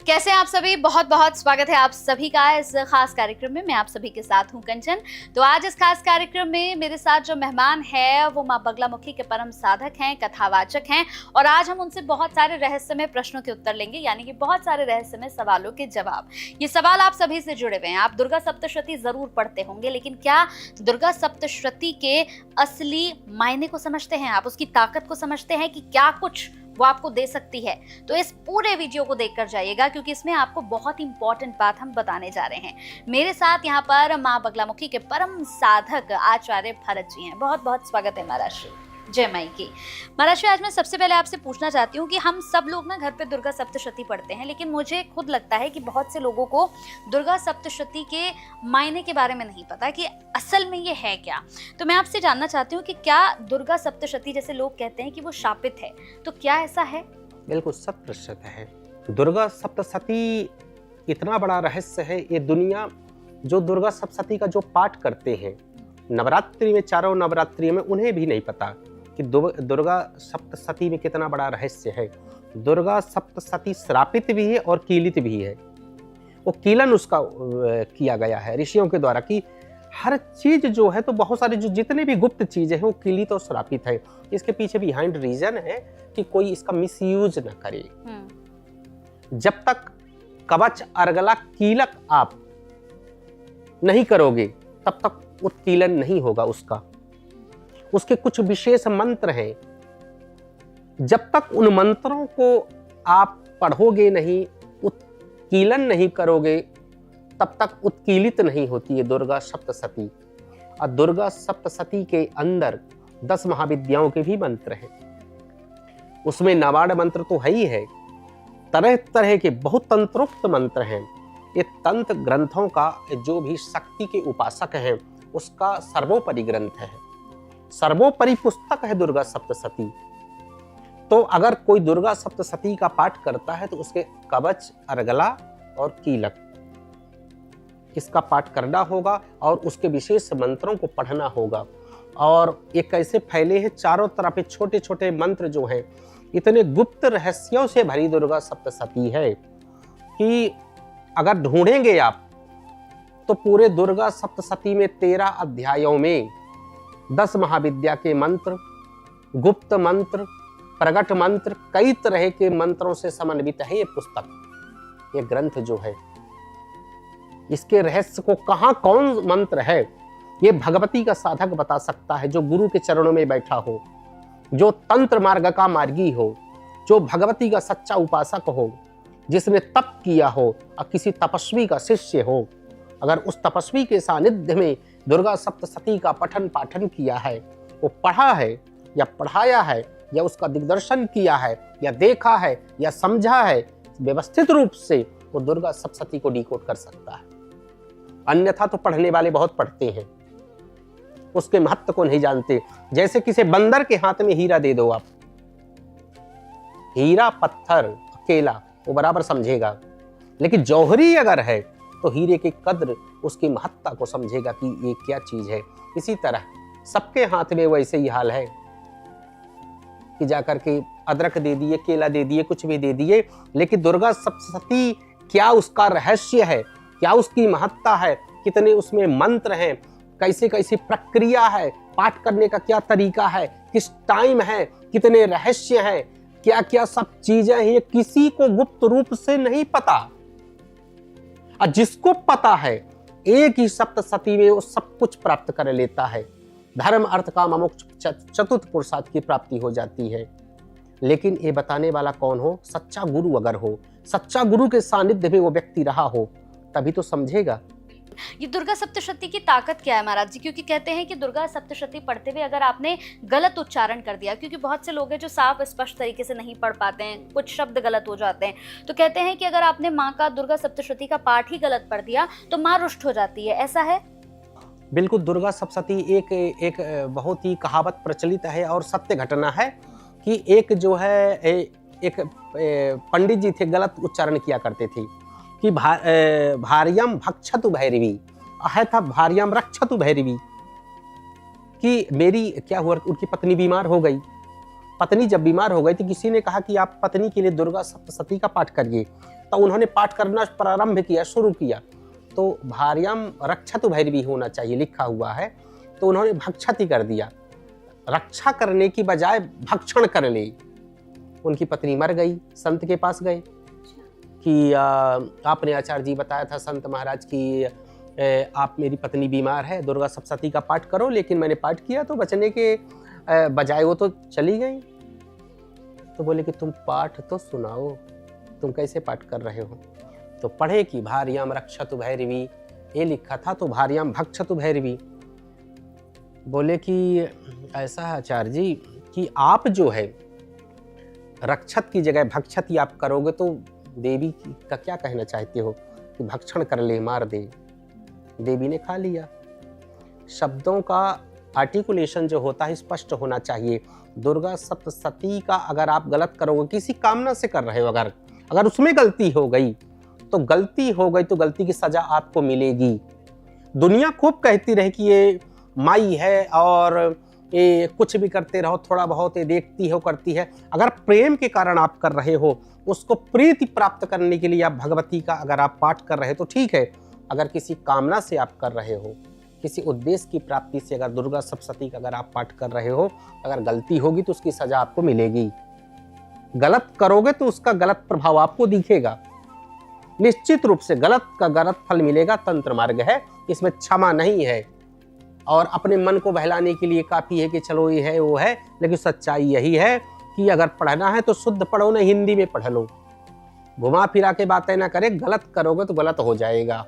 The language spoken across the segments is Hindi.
कैसे हैं आप सभी। बहुत बहुत स्वागत है आप सभी का इस खास कार्यक्रम में। मैं आप सभी के साथ हूं कंचन। तो आज इस खास कार्यक्रम में मेरे साथ जो मेहमान है वो मां बगलामुखी के परम साधक हैं, कथावाचक हैं और आज हम उनसे बहुत सारे रहस्यमय प्रश्नों के उत्तर लेंगे, यानी कि बहुत सारे रहस्यमय सवालों के जवाब। ये सवाल आप सभी से जुड़े हुए हैं। आप दुर्गा सप्तशती जरूर पढ़ते होंगे, लेकिन क्या दुर्गा सप्तशती के असली मायने को समझते हैं आप? उसकी ताकत को समझते हैं कि क्या कुछ वो आपको दे सकती है? तो इस पूरे वीडियो को देखकर जाइएगा, क्योंकि इसमें आपको बहुत इंपॉर्टेंट बात हम बताने जा रहे हैं। मेरे साथ यहाँ पर मां बगलामुखी के परम साधक आचार्य भरत जी हैं। बहुत बहुत स्वागत है महाराज श्री। जय माई की। महाराज श्री, आज मैं सबसे पहले आपसे पूछना चाहती हूँ कि हम सब लोग ना घर पे दुर्गा सप्तशती पढ़ते हैं, लेकिन मुझे खुद लगता है कि बहुत से लोगों को दुर्गा सप्तशती के मायने के बारे में नहीं पता कि असल में ये है क्या। तो मैं आपसे जानना चाहती हूँ कि क्या दुर्गा सप्तशती, जैसे लोग कहते हैं कि वो शापित है, तो क्या ऐसा है? बिल्कुल शत प्रतिशत है। दुर्गा सप्तशती इतना बड़ा रहस्य है। ये दुनिया जो दुर्गा सप्तशती का जो पाठ करते हैं नवरात्रि में, चारों नवरात्रि में, उन्हें भी नहीं पता कि दुर्गा सप्तशती में कितना बड़ा रहस्य है। दुर्गा सप्तशती श्रापित भी है और कीलित भी है। वो कीलन उसका किया गया है ऋषियों के द्वारा कि हर चीज जो है, तो बहुत सारे जो जितने भी गुप्त चीजें हैं वो कीलित और श्रापित है। इसके पीछे बिहाइंड रीजन है कि कोई इसका मिसयूज न करे। जब तक कवच अर्गला कीलक आप नहीं करोगे तब तक उत्कीलन नहीं होगा उसके कुछ विशेष मंत्र हैं। जब तक उन मंत्रों को आप पढ़ोगे नहीं, उत्कीलन नहीं करोगे, तब तक उत्कीलित नहीं होती है दुर्गा सप्तशती। और दुर्गा सप्तशती के अंदर 10 महाविद्याओं के भी मंत्र हैं। उसमें नवाड मंत्र तो है ही है, तरह तरह के बहुत तंत्रोक्त मंत्र हैं। ये तंत्र ग्रंथों का जो भी शक्ति के उपासक हैं उसका सर्वोपरि ग्रंथ है, सर्वोपरि पुस्तक है दुर्गा सप्तशती। तो अगर कोई दुर्गा सप्तशती का पाठ करता है तो उसके कवच, अर्गला और कीलक, इसका पाठ करना होगा और उसके विशेष मंत्रों को पढ़ना होगा। और ये कैसे फैले हैं चारों तरफ, छोटे छोटे मंत्र जो हैं, इतने गुप्त रहस्यों से भरी दुर्गा सप्तशती है कि अगर ढूंढेंगे आप तो पूरे दुर्गा सप्तशती में 13 अध्यायों में 10 महाविद्या के मंत्र, गुप्त मंत्र, प्रगट मंत्र, कई तरह के मंत्रों से समन्वित है ये पुस्तक, ये ग्रंथ जो है। इसके रहस्य को कहाँ कौन मंत्र है ये भगवती का साधक बता सकता है, जो गुरु के चरणों में बैठा हो, जो तंत्र मार्ग का मार्गी हो, जो भगवती का सच्चा उपासक हो, जिसने तप किया हो और किसी तपस्वी का शिष्य हो। अगर उस तपस्वी के सानिध्य में दुर्गा सप्तशती का पठन पाठन किया है, वो पढ़ा है या पढ़ाया है या उसका दिग्दर्शन किया है या देखा है या समझा है, व्यवस्थित रूप से वो दुर्गा सप्तशती को डिकोड कर सकता है। अन्यथा तो पढ़ने वाले बहुत पढ़ते हैं, उसके महत्व को नहीं जानते। जैसे किसी बंदर के हाथ में हीरा दे दो आप, हीरा पत्थर अकेला वो बराबर समझेगा, लेकिन जौहरी अगर है तो हीरे की कद्र, उसकी महत्ता को समझेगा कि ये क्या चीज है। इसी तरह सबके हाथ में वैसे ही हाल है कि जाकर के अदरक दे दिए, केला दे दिए, कुछ भी दे दिए, लेकिन दुर्गा सप्तशती क्या उसका रहस्य है, क्या उसकी महत्ता है, कितने उसमें मंत्र हैं, कैसे कैसी प्रक्रिया है, पाठ करने का क्या तरीका है, किस टाइम है, कितने रहस्य हैं, क्या क्या सब चीजें हैं, किसी को गुप्त रूप से नहीं पता। और जिसको पता है एक ही सप्तशती में वो सब कुछ प्राप्त कर लेता है। धर्म अर्थ काम मोक्ष चतुर्थ पुरुषार्थ की प्राप्ति हो जाती है। लेकिन ये बताने वाला कौन हो? सच्चा गुरु अगर हो, सच्चा गुरु के सानिध्य में वो व्यक्ति रहा हो, तभी तो समझेगा। ये दुर्गा सप्तशती की ताकत क्या है महाराज जी? क्योंकि कहते हैं कि दुर्गा सप्तशती पढ़ते हुए अगर आपने गलत उच्चारण कर दिया, क्योंकि बहुत से लोग हैं जो साफ स्पष्ट तरीके से नहीं पढ़ पाते हैं, कुछ शब्द गलत हो जाते हैं, तो कहते हैं कि अगर आपने माँ का दुर्गा सप्तशती का पाठ ही गलत पढ़ दिया तो माँ रुष्ट हो जाती है। ऐसा है? बिल्कुल। दुर्गा सप्तशती एक बहुत ही कहावत प्रचलित है और सत्य घटना है कि एक जो है एक पंडित जी थे, गलत उच्चारण किया करते थे कि भार्यम भक्षतु भैरवी, है था भार्यम रक्षतु भैरवी, कि मेरी क्या हुआ, उनकी पत्नी बीमार हो गई। पत्नी जब बीमार हो गई तो किसी ने कहा कि आप पत्नी के लिए दुर्गा सप्तशती का पाठ करिए। तो उन्होंने पाठ करना प्रारंभ किया, शुरू किया, तो भार्याम रक्षतु भैरवी होना चाहिए लिखा हुआ है, तो उन्होंने भक्षति कर दिया। रक्षा करने की बजाय भक्षण कर ली। उनकी पत्नी मर गई, संत के पास गए कि आपने आचार्य जी बताया था संत महाराज की आप मेरी पत्नी बीमार है, दुर्गा सप्तशती का पाठ करो, लेकिन मैंने पाठ किया तो बचने के बजाय वो तो चली गई। तो बोले कि तुम पाठ तो सुनाओ, तुम कैसे पाठ कर रहे हो? तो पढ़े कि भार्याम रक्षतु भैरवी, ये लिखा था, तो भार्याम भक्षतु भैरवी। बोले कि ऐसा है आचार्य जी कि आप जो है रक्षत की जगह भक्षति आप करोगे तो देवी का क्या कहना चाहते हो कि भक्षण कर ले, मार दे। देवी ने खा लिया। शब्दों का आर्टिकुलेशन जो होता है स्पष्ट होना चाहिए। दुर्गा सप्तशती का अगर आप गलत करोगे, किसी कामना से कर रहे हो, अगर उसमें गलती हो गई तो गलती की सजा आपको मिलेगी। दुनिया खूब कहती रहे कि ये माई है और ये कुछ भी करते रहो, थोड़ा बहुत ये देखती हो, करती है। अगर प्रेम के कारण आप कर रहे हो, उसको प्रीति प्राप्त करने के लिए आप भगवती का अगर आप पाठ कर रहे हो तो ठीक है। अगर किसी कामना से आप कर रहे हो, किसी उद्देश्य की प्राप्ति से अगर दुर्गा सप्तशती का अगर आप पाठ कर रहे हो, अगर गलती होगी तो उसकी सजा आपको मिलेगी। गलत करोगे तो उसका गलत प्रभाव आपको दिखेगा। निश्चित रूप से गलत का गलत फल मिलेगा। तंत्र मार्ग है, इसमें क्षमा नहीं है। और अपने मन को बहलाने के लिए काफी है कि चलो ये है वो है, लेकिन सच्चाई यही है कि अगर पढ़ना है तो शुद्ध पढ़ो, ना हिंदी में पढ़ लो। घुमा फिरा के बातें ना करे, गलत करोगे तो गलत हो जाएगा।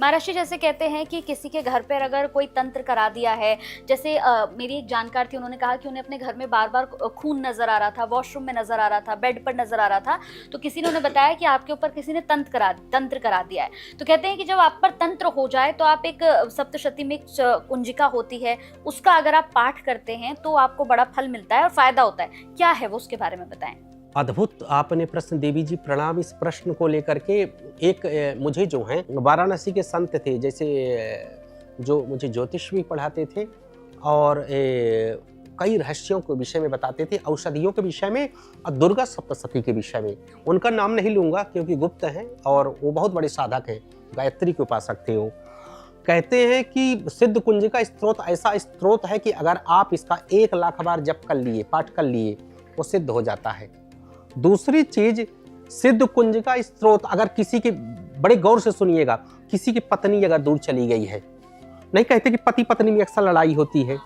महाराज जी जैसे कहते हैं कि किसी के घर पर अगर कोई तंत्र करा दिया है, जैसे मेरी एक जानकार थी, उन्होंने कहा कि उन्हें अपने घर में बार बार खून नजर आ रहा था, वॉशरूम में नजर आ रहा था, बेड पर नजर आ रहा था, तो किसी ने उन्हें बताया कि आपके ऊपर किसी ने तंत्र करा दिया है। तो कहते हैं कि जब आप पर तंत्र हो जाए तो आप एक सप्तशती में एक कुंजिका होती है, उसका अगर आप पाठ करते हैं तो आपको बड़ा फल मिलता है और फायदा होता है। क्या है वो, उसके बारे में बताएं। अद्भुत आपने प्रश्न, देवी जी प्रणाम। इस प्रश्न को लेकर के एक मुझे जो हैं वाराणसी के संत थे, जैसे जो मुझे ज्योतिष भी पढ़ाते थे और कई रहस्यों के विषय में बताते थे, औषधियों के विषय में और दुर्गा सप्तशती के विषय में। उनका नाम नहीं लूँगा क्योंकि गुप्त हैं और वो बहुत बड़े साधक हैं, गायत्री के उपासक थे वो। कहते हैं कि सिद्ध कुंजिका स्त्रोत ऐसा स्त्रोत है कि अगर आप इसका 1 लाख बार जप कर लिए, पाठ कर लिए, वो सिद्ध हो जाता है। दूसरी चीज, सिद्ध कुंजिका स्त्रोत अगर किसी की, बड़े गौर से सुनिएगा, किसी की पत्नी अगर दूर चली गई है, नहीं कहते कि पति पत्नी में अक्सर लड़ाई होती है,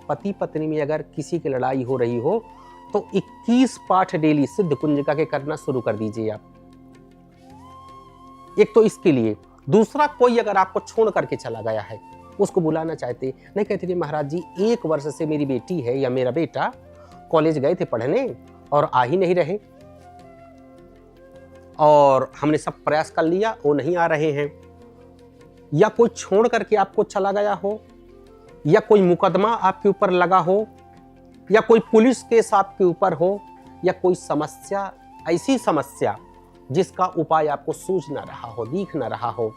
पति पत्नी में अगर किसी की लड़ाई हो रही हो तो 21 पाठ डेली सिद्ध कुंजिका के करना शुरू कर दीजिए आप। एक तो इसके लिए। दूसरा, कोई अगर आपको छोड़ करके चला गया है, उसको बुलाना चाहते, नहीं कहते कि महाराज जी 1 वर्ष से मेरी बेटी है या मेरा बेटा कॉलेज गए थे पढ़ने और आ ही नहीं रहे, और हमने सब प्रयास कर लिया, वो नहीं आ रहे हैं। या कोई छोड़ करके आपको चला गया हो, या कोई मुकदमा आपके ऊपर लगा हो, या कोई पुलिस केस आपके ऊपर हो, या कोई समस्या, ऐसी समस्या जिसका उपाय आपको सूझ ना रहा हो, दिख ना रहा हो,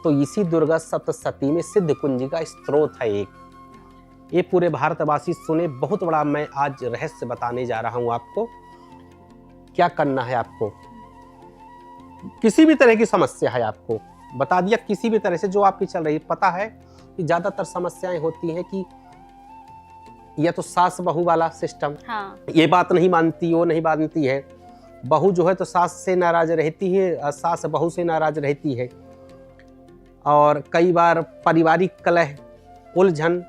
तो इसी दुर्गा सप्तशती में सिद्ध कुंजिका स्त्रोत है एक। ये पूरे भारतवासी सुने, बहुत बड़ा मैं आज रहस्य बताने जा रहा हूं आपको। क्या करना है आपको, किसी भी तरह की समस्या है आपको बता दिया, किसी भी तरह से जो आपकी चल रही है। पता है कि ज्यादातर समस्याएं होती हैं कि या तो सास बहू वाला सिस्टम, हाँ। ये बात नहीं मानती, वो नहीं मानती है, बहू जो है तो सास से नाराज रहती है, सास बहू से नाराज रहती है, और कई बार पारिवारिक कलह, उलझन,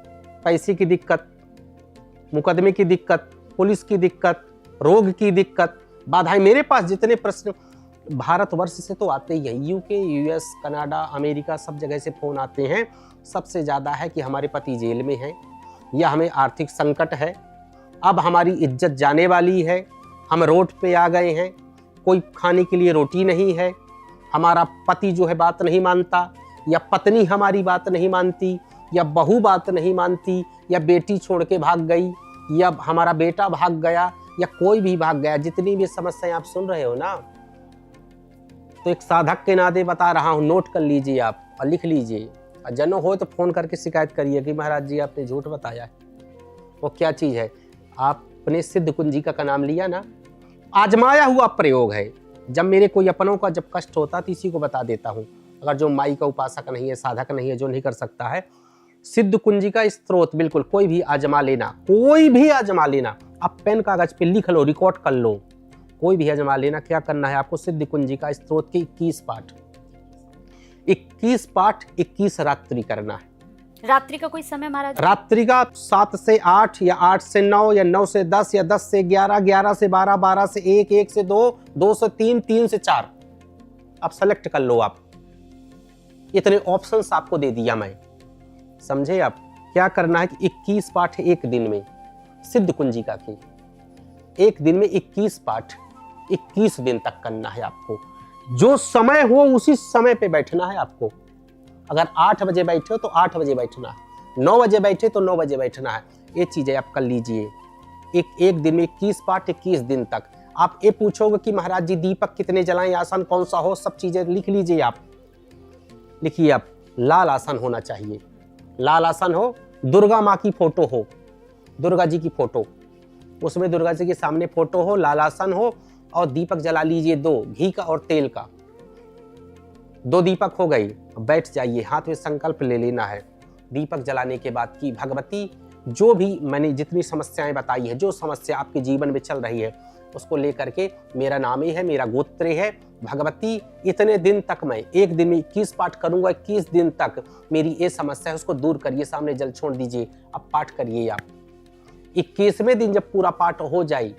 पैसे की दिक्कत, मुकदमे की दिक्कत, पुलिस की दिक्कत, रोग की दिक्कत, बाधाएं। मेरे पास जितने प्रश्न भारतवर्ष से तो आते ही हैं, यूके, यूएस, कनाडा, अमेरिका, सब जगह से फोन आते हैं। सबसे ज़्यादा है कि हमारे पति जेल में हैं, या हमें आर्थिक संकट है, अब हमारी इज्जत जाने वाली है, हम रोड पे आ गए हैं, कोई खाने के लिए रोटी नहीं है, हमारा पति जो है बात नहीं मानता, या पत्नी हमारी बात नहीं मानती, या बहू बात नहीं मानती, या बेटी छोड़ के भाग गई, या हमारा बेटा भाग गया, या कोई भी भाग गया। जितनी भी समस्याएं आप सुन रहे हो ना, तो एक साधक के नाते बता रहा हूं, नोट कर लीजिए आप और लिख लीजिए, और जनो हो तो फोन करके शिकायत करिए कि महाराज जी आपने झूठ बताया है। वो क्या चीज है? आपने सिद्ध कुंजिका का नाम लिया ना, आजमाया हुआ प्रयोग है, जब मेरे कोई अपनों का जब कष्ट होता तो इसी को बता देता हूँ। अगर जो माई का उपासक नहीं है, साधक नहीं है, जो नहीं कर सकता है, सिद्ध कुंजी का स्त्रोत बिल्कुल कोई भी आजमा लेना, कोई भी आजमा लेना। आप पेन कागज पे लिख लो, रिकॉर्ड कर लो, कोई भी आजमा लेना। क्या करना है आपको? सिद्ध कुंजी का स्त्रोत के 21 पाठ, 21 पाठ 21 रात्रि करना है। रात्रि का कोई समय महाराज? रात्रि का 7 से 8 या 8 से 9 या 9 से 10 या 10 से 11, 11 से 12, 12 से 1, 1 से 2, 2 से 3, 3 से 4। आप सेलेक्ट कर लो। आप इतने ऑप्शंस आपको दे दिया मैं, समझे आप? क्या करना है कि 21 पाठ एक दिन में सिद्ध कुंजी का की, एक दिन में 21 पाठ 21 दिन तक करना है आपको। जो समय हो उसी समय पे बैठना है आपको। अगर 8 बजे बैठे हो तो 8 बजे बैठना है, 9 बजे बैठे तो 9 बजे बैठना है। ये चीजें आप कर लीजिए। एक दिन में 21 पाठ 21 दिन तक। आप ये पूछोगे कि महाराज जी दीपक कितने जलाएं, आसन कौन सा हो, सब चीजें लिख लीजिए। आप लिखिए, आप लाल आसन होना चाहिए, लाल आसन हो, दुर्गा माँ की फोटो हो, दुर्गा जी की फोटो, उसमें दुर्गा जी के सामने फोटो हो, लाल आसन हो, और दीपक जला लीजिए 2, घी का और तेल का। 2 दीपक हो गई, बैठ जाइए, हाथ में संकल्प ले लेना है। दीपक जलाने के बाद की भगवती, जो भी मैंने जितनी समस्याएं बताई है, जो समस्या आपके जीवन में चल रही है, उसको लेकर के मेरा नाम ही है, मेरा गोत्र है भगवती, इतने दिन तक मैं एक दिन में 21 पाठ करूंगा, 21 दिन तक मेरी ये समस्या है उसको दूर करिए, सामने जल छोड़ दीजिए। अब पाठ करिए आप। 21वें दिन जब पूरा पाठ हो जाए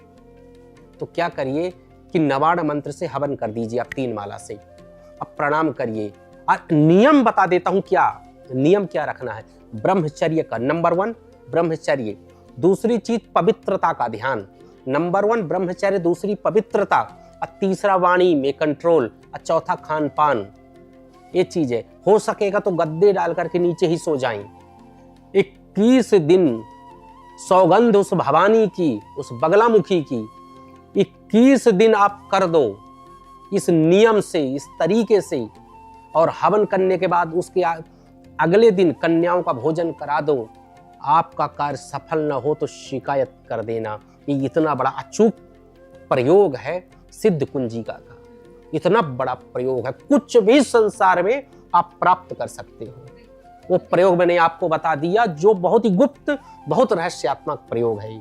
तो क्या करिए कि नवाण मंत्र से हवन कर दीजिए आप 3 माला से। अब प्रणाम करिए। और नियम बता देता हूं, क्या नियम क्या रखना है। ब्रह्मचर्य का नंबर 1 ब्रह्मचर्य, दूसरी चीज पवित्रता का ध्यान। नंबर 1 ब्रह्मचर्य, दूसरी पवित्रता, और तीसरा वाणी में कंट्रोल, और चौथा खान पान। ये चीज है। हो सकेगा तो गद्दे डाल करके नीचे ही सो जाएं। 21 दिन सौगंध उस भवानी की, उस बगलामुखी की, 21 दिन आप कर दो इस नियम से, इस तरीके से। और हवन करने के बाद उसके अगले दिन कन्याओं का भोजन करा दो। आपका कार्य सफल न हो तो शिकायत कर देना। ये इतना बड़ा अचूक प्रयोग है सिद्ध कुंजिका का, इतना बड़ा प्रयोग है, कुछ भी संसार में आप प्राप्त कर सकते हो। वो प्रयोग मैंने आपको बता दिया, जो बहुत ही गुप्त, बहुत रहस्यात्मक प्रयोग है।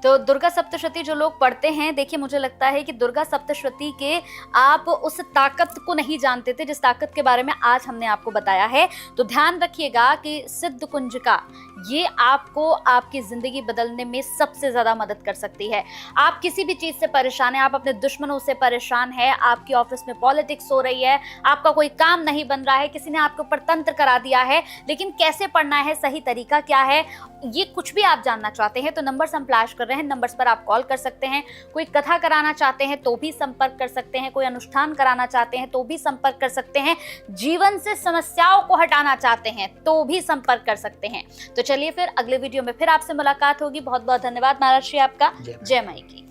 तो दुर्गा सप्तशती जो लोग पढ़ते हैं, देखिए मुझे लगता है कि दुर्गा सप्तशती के आप उस ताकत को नहीं जानते थे जिस ताकत के बारे में आज हमने आपको बताया है। तो ध्यान रखिएगा कि सिद्ध कुंजिका ये आपको आपकी जिंदगी बदलने में सबसे ज्यादा मदद कर सकती है। आप किसी भी चीज से परेशान है, आप अपने दुश्मनों से परेशान है, आपकी ऑफिस में पॉलिटिक्स हो रही है, आपका कोई काम नहीं बन रहा है, किसी ने आपके ऊपर तंत्र करा दिया है, लेकिन कैसे पढ़ना है, सही तरीका क्या है, ये कुछ भी आप जानना चाहते हैं तो नंबर्स हम फ्लैश कर रहे हैं, नंबर्स पर आप कॉल कर सकते हैं। कोई कथा कराना चाहते हैं तो भी संपर्क कर सकते हैं, कोई अनुष्ठान कराना चाहते हैं तो भी संपर्क कर सकते हैं, जीवन से समस्याओं को हटाना चाहते हैं तो भी संपर्क कर सकते हैं। तो चलिए फिर अगले वीडियो में फिर आपसे मुलाकात होगी। बहुत बहुत धन्यवाद महाराज श्री आपका। जय माई की।